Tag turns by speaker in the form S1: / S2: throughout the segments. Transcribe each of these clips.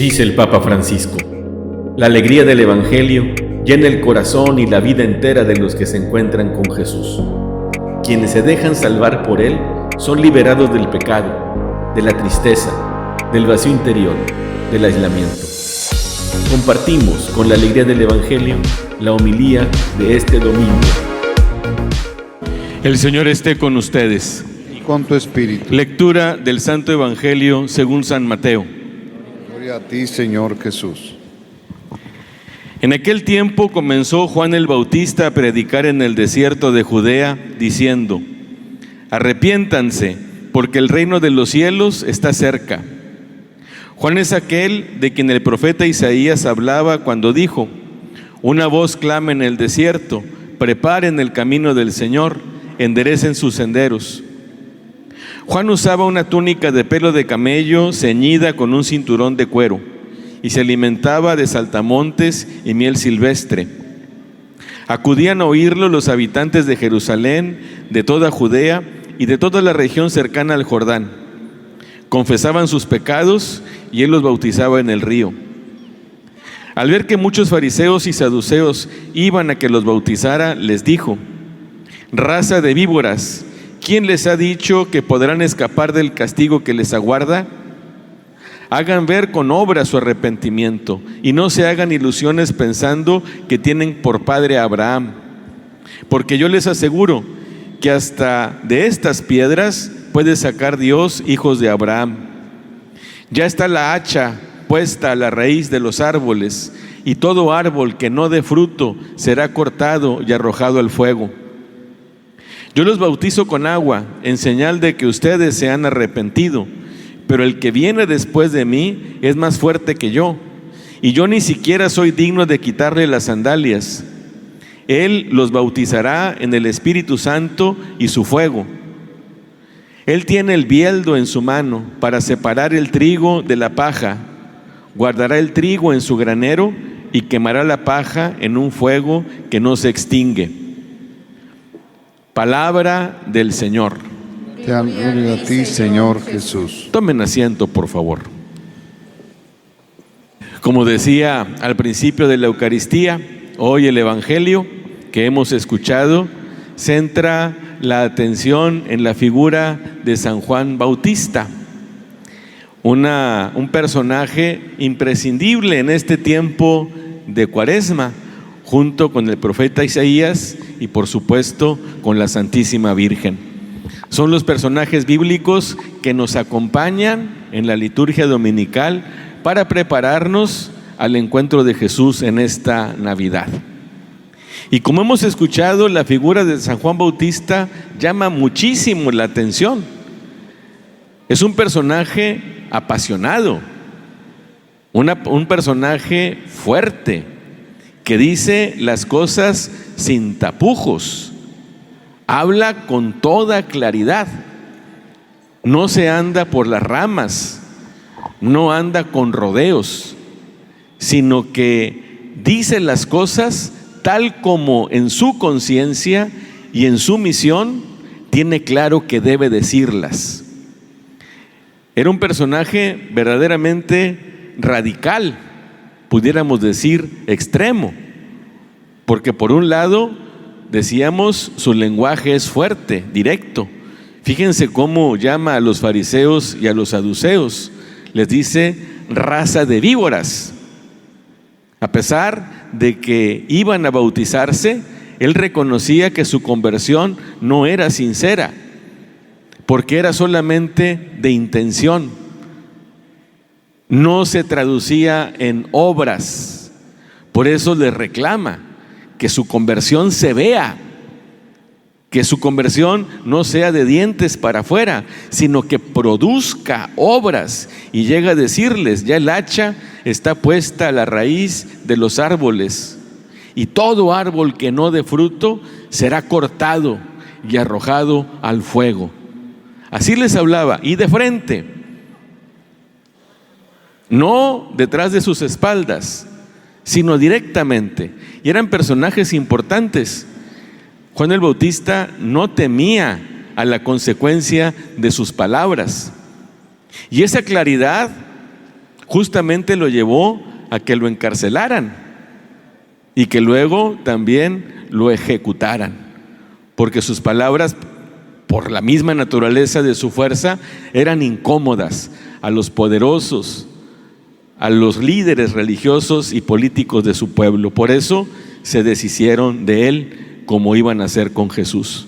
S1: Dice el Papa Francisco: la alegría del Evangelio llena el corazón y la vida entera de los que se encuentran con Jesús. Quienes se dejan salvar por Él son liberados del pecado, de la tristeza, del vacío interior, del aislamiento. Compartimos con la alegría del Evangelio la homilía de este domingo.
S2: El Señor esté con ustedes.
S3: Y con tu espíritu.
S2: Lectura del Santo Evangelio según San Mateo.
S3: Gloria a ti, Señor Jesús.
S2: En aquel tiempo comenzó Juan el Bautista a predicar en el desierto de Judea, diciendo: arrepiéntanse, porque el reino de los cielos está cerca. Juan es aquel de quien el profeta Isaías hablaba cuando dijo: una voz clama en el desierto, preparen el camino del Señor, enderecen sus senderos. Juan usaba una túnica de pelo de camello ceñida con un cinturón de cuero, y se alimentaba de saltamontes y miel silvestre. Acudían a oírlo los habitantes de Jerusalén, de toda Judea y de toda la región cercana al Jordán. Confesaban sus pecados y él los bautizaba en el río. Al ver que muchos fariseos y saduceos iban a que los bautizara, les dijo: raza de víboras, ¿quién les ha dicho que podrán escapar del castigo que les aguarda? Hagan ver con obras su arrepentimiento y no se hagan ilusiones pensando que tienen por padre a Abraham. Porque yo les aseguro que hasta de estas piedras puede sacar Dios hijos de Abraham. Ya está la hacha puesta a la raíz de los árboles, y todo árbol que no dé fruto será cortado y arrojado al fuego. Yo los bautizo con agua en señal de que ustedes se han arrepentido, pero el que viene después de mí es más fuerte que yo, y yo ni siquiera soy digno de quitarle las sandalias. Él los bautizará en el Espíritu Santo y su fuego. Él tiene el bieldo en su mano para separar el trigo de la paja. Guardará el trigo en su granero y quemará la paja en un fuego que no se extingue. Palabra del Señor.
S3: Te gloria a ti, Señor Jesús.
S2: Tomen asiento, por favor. Como decía al principio de la Eucaristía, hoy el Evangelio que hemos escuchado centra la atención en la figura de San Juan Bautista, un personaje imprescindible en este tiempo de Cuaresma, junto con el profeta Isaías y por supuesto con la Santísima Virgen. Son los personajes bíblicos que nos acompañan en la liturgia dominical para prepararnos al encuentro de Jesús en esta Navidad. Y como hemos escuchado, la figura de San Juan Bautista llama muchísimo la atención. Es un personaje apasionado, un personaje fuerte, que dice las cosas sin tapujos. Habla con toda claridad, no se anda por las ramas, no anda con rodeos, sino que dice las cosas tal como en su conciencia y en su misión tiene claro que debe decirlas. Era un personaje verdaderamente radical, pudiéramos decir extremo, porque por un lado decíamos, su lenguaje es fuerte, directo. Fíjense cómo llama a los fariseos y a los saduceos. Les dice raza de víboras. A pesar de que iban a bautizarse, él reconocía que su conversión no era sincera, porque era solamente de intención. No se traducía en obras. Por eso les reclama que su conversión se vea, que su conversión no sea de dientes para afuera, sino que produzca obras. Y llega a decirles: ya el hacha está puesta a la raíz de los árboles, y todo árbol que no dé fruto será cortado y arrojado al fuego. Así les hablaba, y de frente, no detrás de sus espaldas, sino directamente. Y eran personajes importantes. Juan el Bautista no temía a la consecuencia de sus palabras. Y esa claridad justamente lo llevó a que lo encarcelaran y que luego también lo ejecutaran, porque sus palabras, por la misma naturaleza de su fuerza, eran incómodas a los poderosos, a los líderes religiosos y políticos de su pueblo. Por eso se deshicieron de él, como iban a hacer con Jesús.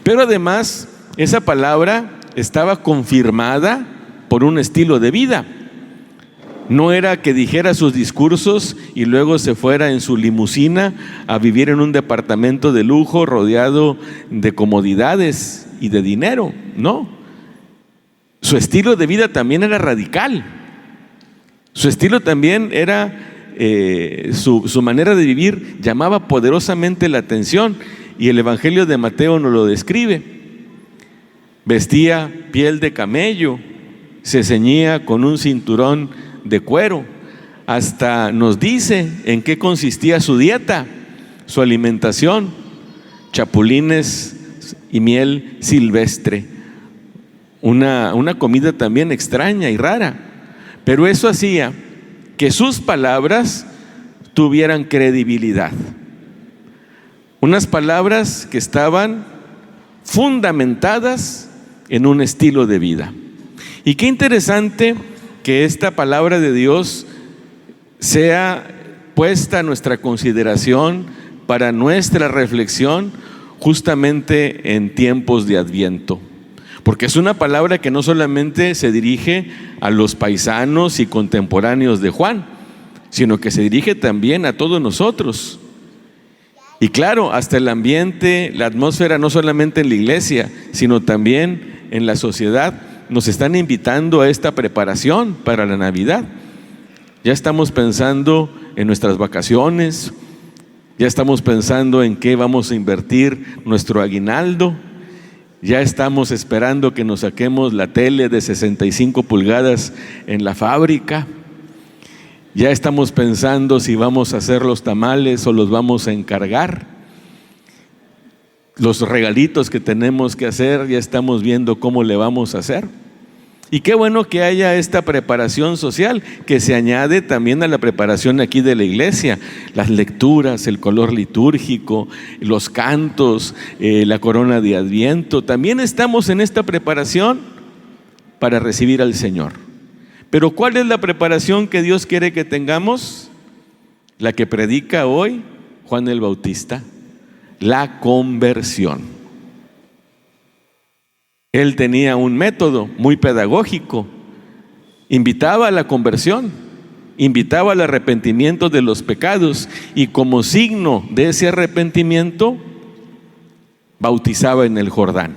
S2: Pero además, esa palabra estaba confirmada por un estilo de vida. No era que dijera sus discursos y luego se fuera en su limusina a vivir en un departamento de lujo rodeado de comodidades y de dinero. No. Su estilo de vida también era radical. Su estilo también era, su manera de vivir llamaba poderosamente la atención, y el Evangelio de Mateo nos lo describe. Vestía piel de camello, se ceñía con un cinturón de cuero, hasta nos dice en qué consistía su dieta, su alimentación: chapulines y miel silvestre. Una comida también extraña y rara, pero eso hacía que sus palabras tuvieran credibilidad. Unas palabras que estaban fundamentadas en un estilo de vida. Y qué interesante que esta palabra de Dios sea puesta a nuestra consideración para nuestra reflexión justamente en tiempos de Adviento. Porque es una palabra que no solamente se dirige a los paisanos y contemporáneos de Juan, sino que se dirige también a todos nosotros. Y claro, hasta el ambiente, la atmósfera, no solamente en la iglesia, sino también en la sociedad, nos están invitando a esta preparación para la Navidad. Ya estamos pensando en nuestras vacaciones, ya estamos pensando en qué vamos a invertir nuestro aguinaldo, ya estamos esperando que nos saquemos la tele de 65 pulgadas en la fábrica, ya estamos pensando si vamos a hacer los tamales o los vamos a encargar. Los regalitos que tenemos que hacer, ya estamos viendo cómo le vamos a hacer. Y qué bueno que haya esta preparación social que se añade también a la preparación aquí de la iglesia. Las lecturas, el color litúrgico, los cantos, la corona de Adviento. También estamos en esta preparación para recibir al Señor. Pero ¿cuál es la preparación que Dios quiere que tengamos? La que predica hoy Juan el Bautista: la conversión. Él tenía un método muy pedagógico, invitaba a la conversión, invitaba al arrepentimiento de los pecados, y como signo de ese arrepentimiento bautizaba en el Jordán,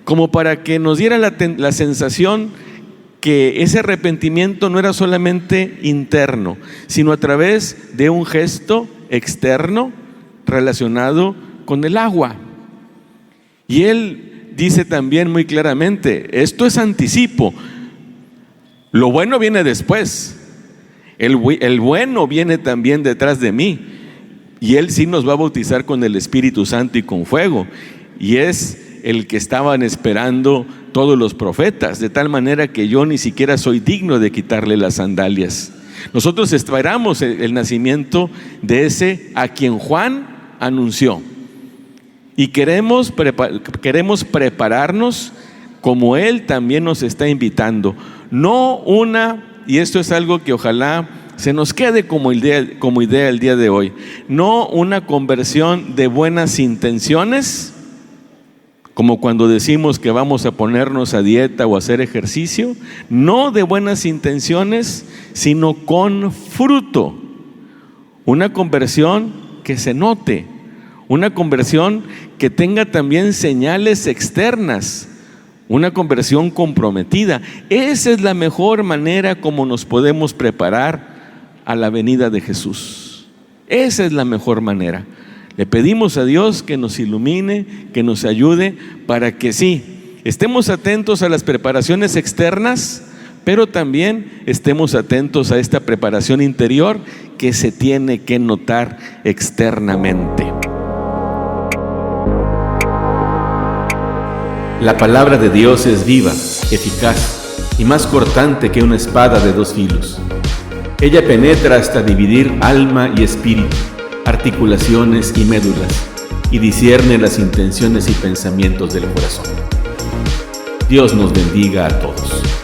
S2: como para que nos diera la sensación que ese arrepentimiento no era solamente interno, sino a través de un gesto externo relacionado con el agua. Y él dice también muy claramente: esto es anticipo, lo bueno viene después, el bueno viene también detrás de mí, y él sí nos va a bautizar con el Espíritu Santo y con fuego, y es el que estaban esperando todos los profetas, de tal manera que yo ni siquiera soy digno de quitarle las sandalias. Nosotros esperamos el nacimiento de ese a quien Juan anunció. Y queremos prepararnos como Él también nos está invitando. No y esto es algo que ojalá se nos quede como idea el día de hoy, no una conversión de buenas intenciones, como cuando decimos que vamos a ponernos a dieta o a hacer ejercicio, no de buenas intenciones, sino con fruto. Una conversión que se note, una conversión que tenga también señales externas, una conversión comprometida. Esa es la mejor manera como nos podemos preparar a la venida de Jesús. Esa es la mejor manera. Le pedimos a Dios que nos ilumine, que nos ayude para que sí, estemos atentos a las preparaciones externas, pero también estemos atentos a esta preparación interior que se tiene que notar externamente.
S1: La palabra de Dios es viva, eficaz, y más cortante que una espada de dos filos. Ella penetra hasta dividir alma y espíritu, articulaciones y médulas, y discierne las intenciones y pensamientos del corazón. Dios nos bendiga a todos.